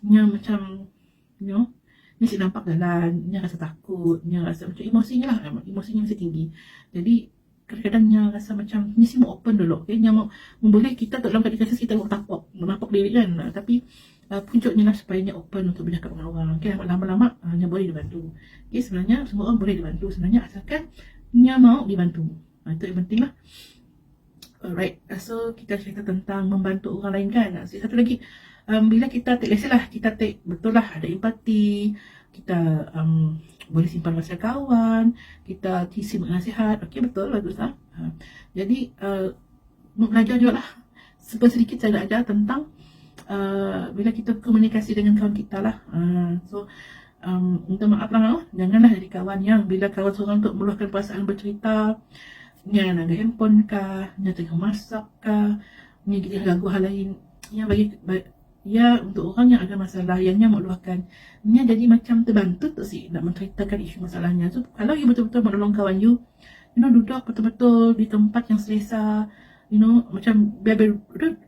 nya macam ni si nampak jalan, nya rasa takut, nya rasa macam emosinya masih tinggi. Jadi kadang-kadang nya rasa macam ni si mau open dulu, okay? Nya mau boleh kita dalam keadaan krisis kita menapok diri kan, tapi puncuknya lah supaya nya open untuk bercakap dengan orang. Okay? Lama-lama nya boleh dibantu. Okay? Sebenarnya semua orang boleh dibantu sebenarnya, asalkan nya mau dibantu. Itu yang penting lah. Alright, so kita cerita tentang membantu orang lain kan. Satu lagi, bila kita betul lah ada empati, kita boleh simpan rahsia kawan, kita kisi nasihat. Okey, betul, bagus lah. Jadi belajar juga lah, sedikit saya nak ajar tentang bila kita komunikasi dengan kawan kita lah. So minta maaf lah, janganlah jadi kawan yang bila kawan seorang untuk meluahkan perasaan bercerita, nya nak ada handphone kah, nya tengah masak kah, nya kita ganggu hal lain, nya ya untuk orang yang ada masalah yang nya mau luahkan, nya jadi macam terbantu tu si nak menceritakan isu masalahnya. So kalau you betul-betul menolong kawan you, duduk betul-betul di tempat yang selesa, macam biar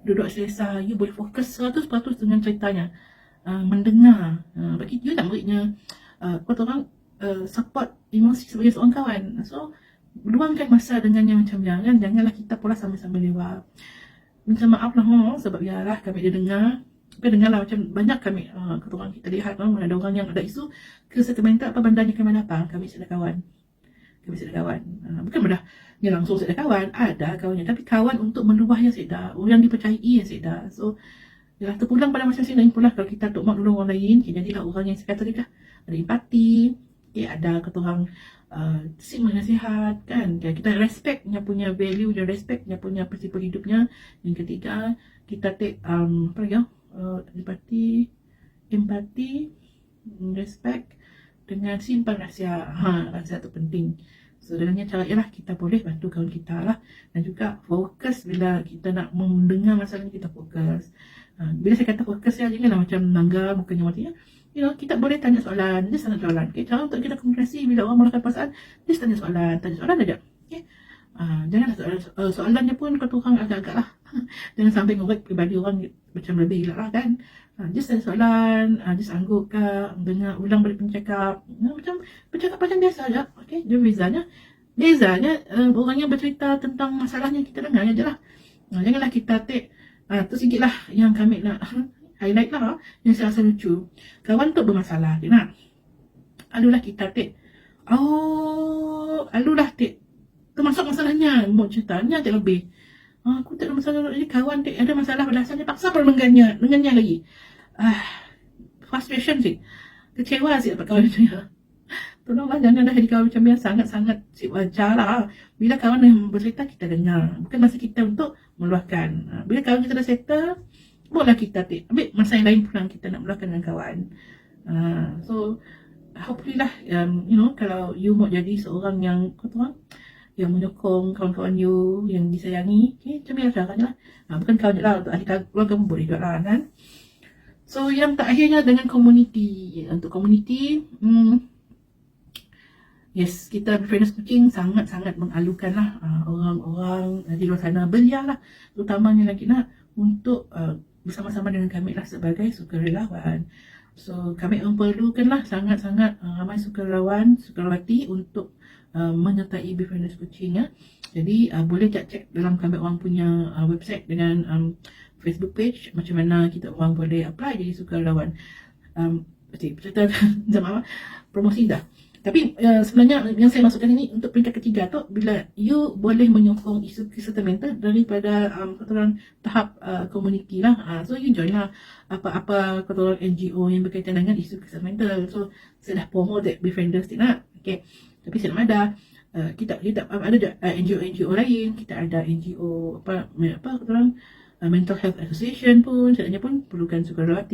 duduk selesa, you boleh fokus 100% dengan ceritanya, mendengar. Bagi you tak muridnya orang support emosi sebagai seorang kawan. So luangkan masa dengannya macam kan, janganlah kita pula sambil-sambil lewat. Minta maaf lah sebab biarlah kami dia dengar. Tapi dengarlah macam banyak kami keturunan kita lihat ada orang yang ada isu ke sentimental apa bandanya kami apa, kami sudah kawan. Bukan mudah dia langsung sudah kawan, ada kawannya, tapi kawan untuk meluah yang sedar, orang dipercayai yang sedar. So ialah terpulang pada masing-masing lain pula. Kalau kita untuk mak nolong orang lain, jadilah orang yang saya kata tadi dah ada empati, ada keturunan simpan nasihat kan, kita respect nya punya value, dan respect nya punya prinsip hidupnya. Yang ketiga, kita take empati, respect dengan simpan rahsia. Rahsia tu penting. So dengannya cara ialah kita boleh bantu kawan kita lah, dan juga fokus bila kita nak mendengar masalah kita fokus. Bila saya kata fokus ya, janganlah macam nangga mukanya mati ya. Kita boleh tanya soalan, just tanya soalan. Okay, cara untuk kita komunikasi bila orang meluahkan perasaan, just tanya soalan aja. Okay. Janganlah soalannya pun kata orang agak-agak lah. Jangan sampai ngorek pribadi orang macam lebih gila lah kan. Just tanya soalan, just angguk ke, dengar ulang balik pencakap, macam bercakap macam biasa aja. Okay, dia bezanya orang yang bercerita tentang masalahnya kita dengar je lah. Janganlah kita take tu sikit lah yang kami nak highlight lah, yang saya rasa lucu. Kawan tu bermasalah, dia nak alulah kita take, termasuk masalahnya, mau ceritanya tak lebih. Aku tak ada masalah, jadi kawan take ada masalah pada asalnya, paksa pun dengannya lagi. Frustration sih, kecewa sih dapat kawan macam ni. Tolonglah janganlah jadi kawan macam ni, sangat-sangat wajar lah. Bila kawan yang bercerita kita dengar, bukan masa kita untuk meluahkan. Bila kawan kita dah settle, bolehlah kita ambil masa yang lain pula kita nak meluahkan dengan kawan. So hopefully lah, kalau you mau jadi seorang yang yang menyokong kawan-kawan you yang disayangi, macam biasa lah. Bukan kawan je lah, untuk ahli keluarga pun boleh juga lah kan. So yang terakhirnya dengan community. Untuk community, yes, kita Befrienders Kucing sangat-sangat mengalukan lah orang-orang di luar sana belia lah, terutamanya lagi nak untuk bersama-sama dengan kami lah sebagai sukarelawan. So kami memerlukan lah sangat-sangat ramai sukarawati untuk menyertai Befrienders Kucing ya. Jadi boleh cek dalam kami orang punya website dengan Facebook page macam mana kita orang boleh apply jadi sukarelawan. Cerita promosi dah. Tapi sebenarnya yang saya masukkan ini untuk peringkat ketiga tu, bila you boleh menyokong isu kesihatan mental daripada tahap komuniti lah. So you join lah apa-apa NGO yang berkaitan dengan isu kesihatan mental. So saya dah promote Befrienders nak. Okay. Tapi saya ada kita ada NGO lain, kita ada NGO Mental Health Association pun sebenarnya pun perlukan sukarelawan.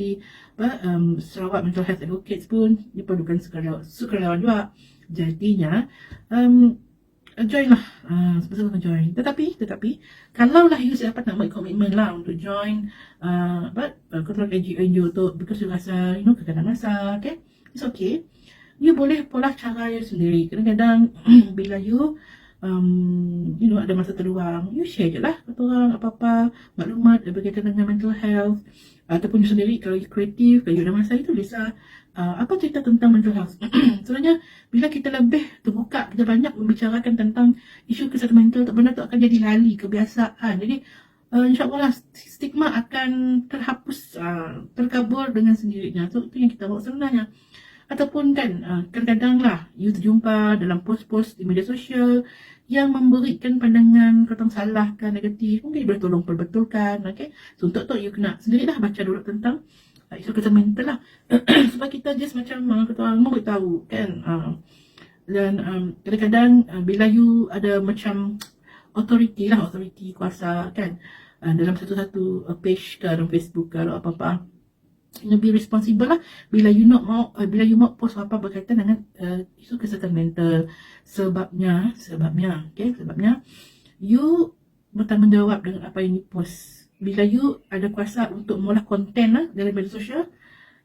Sarawak Mental Health Advocates pun dia perlukan sukarelawan juga. Jadinya join lah, sebesar join. Tetapi kalau lah you dapat nak buat komitmen lah untuk join kontrol NGO tu, because you rasa kadang-kadang masa, okay, it's okay. You boleh pola cara you sendiri. Kadang-kadang bila you ada masa terluang, you share je lah kata orang apa-apa maklumat berkaitan dengan mental health, ataupun you sendiri kalau you kreatif, kalau you ada masa itu bisa apa cerita tentang mental health. Sebenarnya bila kita lebih terbuka, kita banyak membicarakan tentang isu kesihatan mental, benda tu akan jadi lali, kebiasaan. Jadi insyaAllah lah, stigma akan terhapus, terkabur dengan sendirinya. So itu yang kita buat sebenarnya. Ataupun kan kadang-kadang lah you terjumpa dalam post-post di media sosial yang memberikan pandangan kotong salah kan, negatif, mungkin boleh tolong perbetulkan. Okay, so untuk tu you kena sendirilah baca dulu tentang isu kesihatan mental lah. Sebab kita just macam kata orang mau beritahu kan, dan kadang-kadang bila you ada macam authority kuasa kan, dalam satu-satu page ke dalam Facebook ke atau apa-apa, lebih responsible lah bila you mau post apa berkaitan dengan isu kesihatan mental. Sebabnya you bertanggungjawab dengan apa yang you post. Bila you ada kuasa untuk mengolah konten lah dalam media sosial,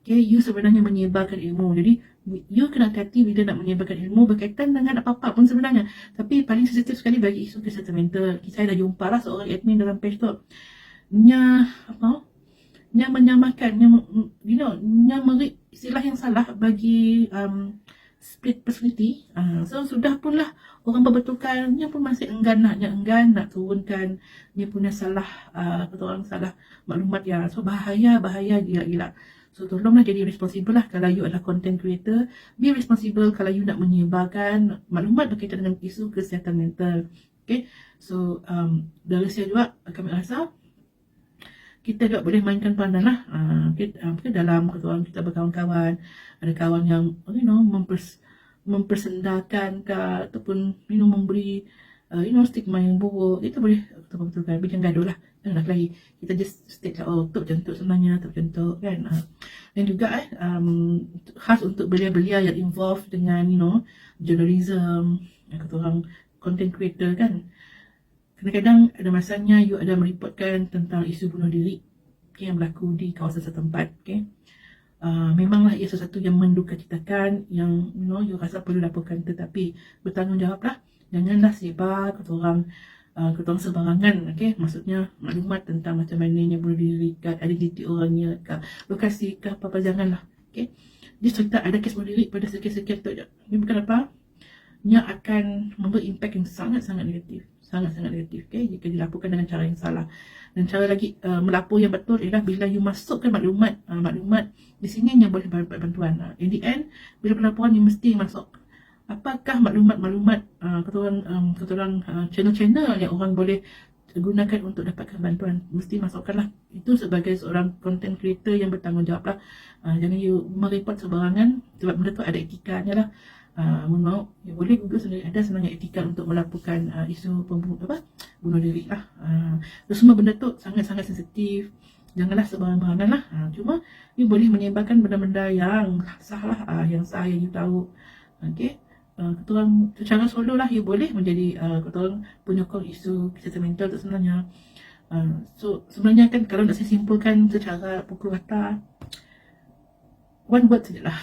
okay, you sebenarnya menyebarkan ilmu. Jadi you kena hati-hati bila nak menyebarkan ilmu berkaitan dengan apa-apa pun sebenarnya. Tapi paling sensitif sekali bagi isu kesihatan mental. Saya dah jumpa lah seorang admin dalam page tu, yang menyamakan, yang beri istilah yang salah bagi split personality. So sudah pun lah orang perbetulkan, dia pun masih enggan nak turunkan dia punya salah, salah maklumat ya. So bahaya gila-gila. So tolonglah jadi responsible lah. Kalau you adalah content creator, be responsible kalau you nak menyebarkan maklumat berkaitan dengan isu kesihatan mental. Okay, so dari saya juga kami rasa kita juga boleh mainkan peranan lah. Dalam ketuaan kita berkawan-kawan, ada kawan yang mempersendakan ke, ataupun memberi stigma yang buruk, itu boleh betul-betul jangan gaduh lah, jangan lagi kita just state lah, tu macam tu sebenarnya, tu macam tu kan. Dan juga khas untuk belia-belia yang involved dengan journalism, kata orang content creator kan, kadang-kadang ada masanya you ada mereportkan tentang isu bunuh diri yang berlaku di kawasan setempat. Okay? Memanglah ia sesuatu yang mendukacitakan, yang you rasa perlu laporkan, tetapi bertanggungjawablah. Janganlah sebar kata orang sebarangan. Okay? Maksudnya maklumat tentang macam mana bunuh diri, identiti orangnya, lokasi ke apa-apa, janganlah. Okay? Dia cerita ada kes bunuh diri pada sekian-sekian tu je. Ini bukan apa, ia akan memberi impak yang sangat-sangat negatif. Sangat-sangat negatif, okay? Jika dilaporkan dengan cara yang salah. Dan cara lagi melapor yang betul ialah bila you masukkan maklumat di sini yang boleh dapat bantuan. In the end, bila pelaporan you mesti masuk apakah maklumat kata orang channel-channel yang orang boleh gunakan untuk dapatkan bantuan, mesti masukkanlah. Itu sebagai seorang content creator yang bertanggungjawab lah. Jangan you mereport sebarangan, sebab benda tu ada etikanya lah. Mohon maaf, ya boleh Google sendiri, ada sebenarnya etika untuk melaporkan isu bunuh diri lah. Semua benda tu sangat-sangat sensitif, janganlah sebarang-barangan lah. Cuma you boleh menyebarkan benda-benda yang sah lah, yang you tahu. Okay, ketuang secara solo lah you boleh menjadi ketuang penyokong isu kesihatan mental tu sebenarnya. So sebenarnya kan kalau nak saya simpulkan secara pukul rata, one word sajalah.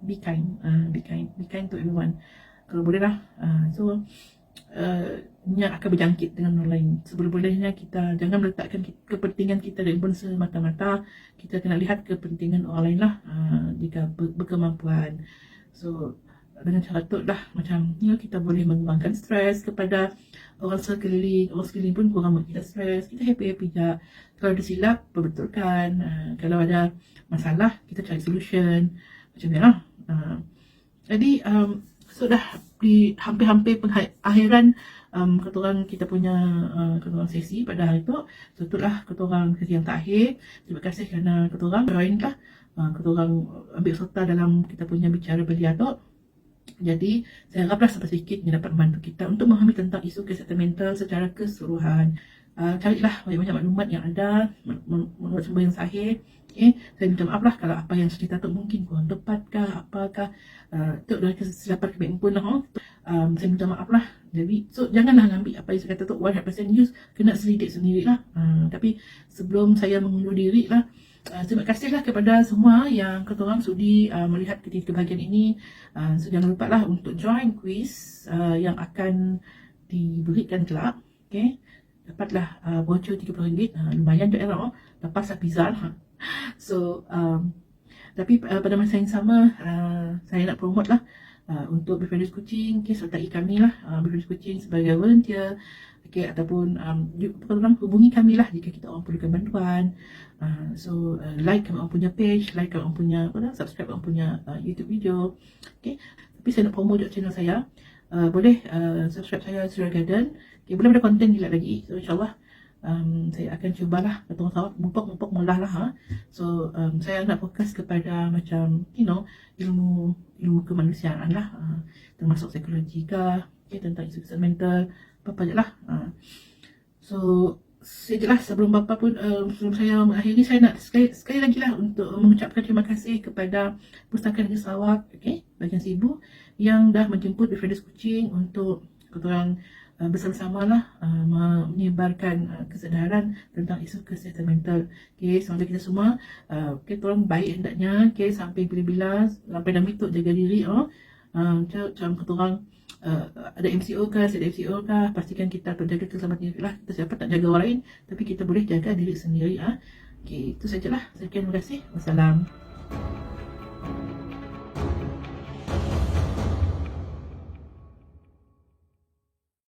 Be kind to everyone. Kalau boleh lah. Yang akan berjangkit dengan orang lain. Seboleh-bolehnya kita jangan meletakkan kepentingan kita dan pun semata-mata. Kita kena lihat kepentingan orang lain lah, jika berkemampuan. So dengan cara tu lah, macam kita boleh mengurangkan stres kepada orang sekeliling. Orang sekeliling pun kurang buat kita stres. Kita happy-happy je. Kalau ada silap, perbetulkan. Kalau ada masalah, kita cari solution. Macam ni lah. Jadi sudah di hampir-hampir pengakhiran kata orang kita punya kata orang sesi pada hari tu. So itulah kata orang sesi yang terakhir. Terima kasih kerana kata orang join lah, kata orang ambil serta dalam kita punya bicara belia tu. Jadi saya haraplah sampai sedikit yang dapat membantu kita untuk memahami tentang isu kesihatan mental secara keseluruhan. carilah banyak-banyak maklumat yang ada, menurut sumber yang sahih. Okay. Saya minta maaf lah kalau apa yang cerita tu mungkin kurang tepat kah, apakah tu dari kesilapan kami pun lah. Saya minta maaf lah. Jadi, so janganlah ambil apa yang saya kata tu 100% use, kena selidik sendirilah. Tapi sebelum saya mengundur diri lah, terima kasihlah kepada semua yang ketorang sudi melihat ketika bahagian ini. So jangan lupa lah untuk join quiz yang akan diberikan kelak. Okay. Dapatlah voucher RM30, lumayan tu error, dapatlah pizza lah. So tapi pada masa yang sama saya nak promote lah untuk Befrienders Kuching. Okay, sertai kami lah Befrienders Kuching sebagai volunteer. Okay, ataupun korang hubungi kami lah jika kita orang perlukan bantuan. So like kami orang punya page, like kami orang punya subscribe kami orang punya YouTube video. Okay, tapi saya nak promote channel saya. Boleh subscribe saya Surya Garden. Okay, boleh ada konten gila lagi. So insyaAllah saya akan cubalah ketemu sawak mumpuk mulah lah. So saya nak fokus kepada macam ilmu kemanusiaan lah, termasuk psikologi kah, okay, tentang isu mental, apa-apa je lah. So sejelas sebelum bapa pun sebelum saya mengakhiri, saya nak sekali lagi lah untuk mengucapkan terima kasih kepada Pustaka Negeri Sarawak, okay, bahagian Sibu, yang dah menjemput Befrienders Kuching untuk korang bersama-sama lah menyebarkan kesedaran tentang isu kesihatan mental. Okay, semoga kita semua korang baik hendaknya, okay, sampai bila-bila, sampai dah mituk jaga diri. Macam korang ada MCO kah, ada MCO kah, pastikan kita terjaga keselamatan diri lah. Kita siapa tak jaga orang lain, tapi kita boleh jaga diri sendiri. Okay, itu sajalah. Sekian, terima kasih. Wassalam.